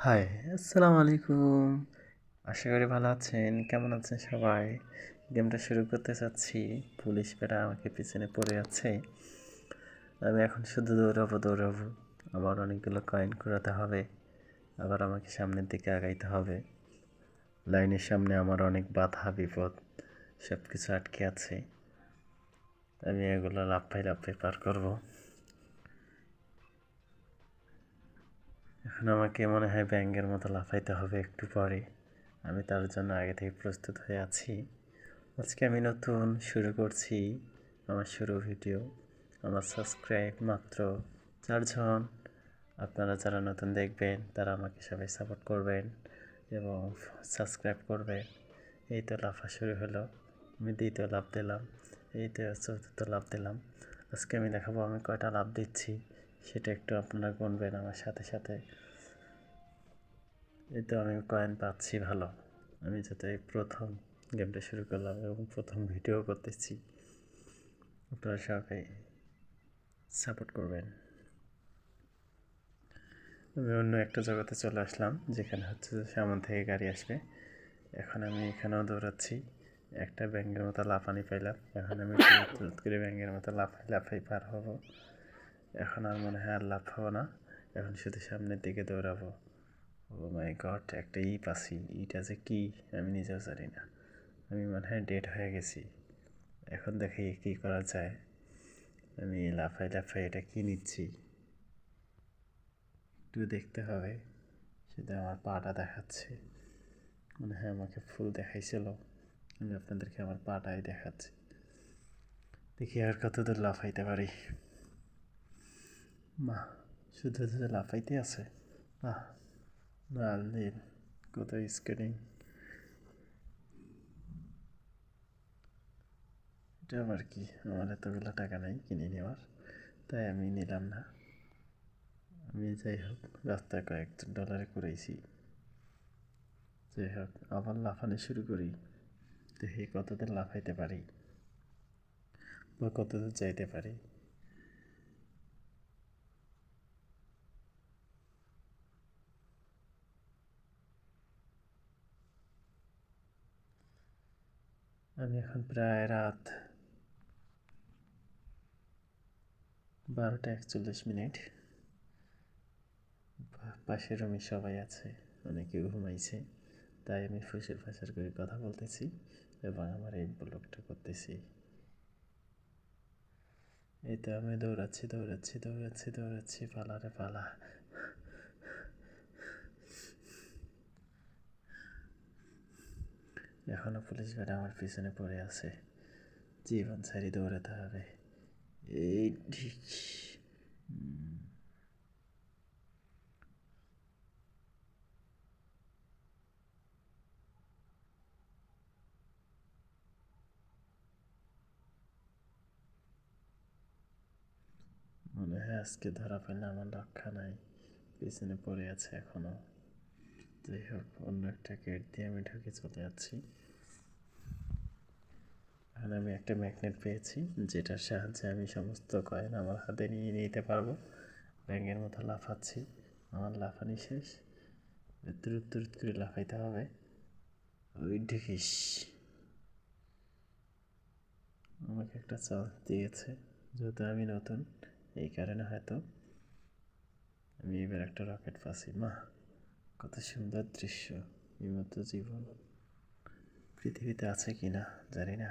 High, আসসালামু আলাইকুম। আশা করি ভালো আছেন। কেমন আছেন সবাই? গেমটা শুরু করতে চাচ্ছি। পুলিশ বেটা আমাকে পিছনে পড়ে আছে। আমি এখন শুধু দৌড়াবো। আবার অনেকগুলো কয়েন কুড়াতে হবে। আবার আমাকে সামনের দিকে আগাইতে হবে। লাইনের সামনে আমার অনেক বাধা বিপদ সব কিছু আটকে আছে। আমি এগুলো লাফাই পার করব। এখন আমাকে মনে হয় ব্যাঙের মতো লাফাইতে হবে একটু পরে। আমি তার জন্য আগে থেকে প্রস্তুত হয়ে আছি। আজকে আমি নতুন শুরু করছি আমার শুরু ভিডিও। আমার সাবস্ক্রাইব মাত্র 4 জন। আপনারা যারা নতুন দেখবেন তারা আমাকে সবাই সাপোর্ট করবেন এবং সাবস্ক্রাইব করবেন। এই তো লাফা শুরু হলো। আমি দ্বিতীয় লাফ দিলাম, এই তো চতুর্থ লাফ দিলাম। আজকে আমি দেখাবো আমি কয়টা লাফ দিচ্ছি, সেটা একটু আপনারা গুনবেন আমার সাথে সাথে। এই তো আমি কয়েন পাচ্ছি ভালো। আমি যাতে প্রথম গেমটা শুরু করলাম এবং প্রথম ভিডিও করতেছি, আপনারা সবাই সাপোর্ট করবেন। আমি অন্য একটা জগতে চলে আসলাম যেখানে হচ্ছে যে সামনে থেকে গাড়ি আসবে। এখন আমি এখানেও দৌড়াচ্ছি, একটা ব্যাঙের মতো লাফানি পাইলাম। এখন আমি তুরত করে ব্যাঙের মতো লাফাই পার হব। এখন আর মনে হয় আর লাফাবো না, এখন শুধু সামনের দিকে দৌড়াবো। ও মাই গড, একটা পাচ্ছি। ইটা যে কি আমি নিজেও জানি না। আমি মনে হয় ডেড হয়ে গেছি। এখন দেখি কী করা যায়। আমি লাফাই এটা কী নিচ্ছি একটু দেখতে হবে। সেটা আমার পাটা দেখাচ্ছে, মনে হয় আমাকে ফুল দেখাইছিল। আমি আপনাদেরকে আমার পাটাই দেখাচ্ছি। দেখি আর কত দূর লাফাইতে পারি। মা, শুধু লাফাইতে আছে। না নীল, কত স্কেটিং। এটা আমার কি, আমার এতগুলো টাকা নাই কিনে নেওয়ার, তাই আমি নিলাম না। আমি যাই হোক রাস্তায় কয়েকজন ডলারে করেছি। যাই হোক আবার লাফানো শুরু করি, দেখি কতদূর লাফাইতে পারি বা কতদূর যাইতে পারি। আমি এখন প্রায় রাত 12:41। পাশের রুমে সবাই আছে, অনেকে ঘুমাইছে, তাই আমি ফুসের ফাঁসের করে কথা বলতেছি এবং আমার এই ব্লগটা করতেছি। এই তো আমি দৌড়াচ্ছি, পালা রে পালা। এখনো পুলিশ গাড়ি আমার পিছনে পড়ে আছে, জীবন ছাড়ি দৌড়াতে হবে। এই ঠিক মনে হয় আজকে ধরা পেলে আমার রক্ষা নাই, পিছনে পড়ে আছে এখনো। যাই হোক অন্য একটা গেট দিয়ে আমি ঢুকে চলে যাচ্ছি। এখানে আমি একটা ম্যাগনেট পেয়েছি, যেটার সাহায্যে আমি সমস্ত কয়েন আমার হাতে নিয়ে নিতে পারবো। ব্যাঙের মতো লাফাচ্ছি, আমার লাফানি শেষ। দ্রুত করে লাফাইতে হবে। ওই ঢুকিস, আমাকে একটা চান্স দিয়েছে, যেহেতু আমি নতুন এই কারণে হয়তো আমি এবার একটা রকেট পাচ্ছি। মা, কত সুন্দর দৃশ্য। এই মতো জীবন পৃথিবীতে আছে কি না জানি না।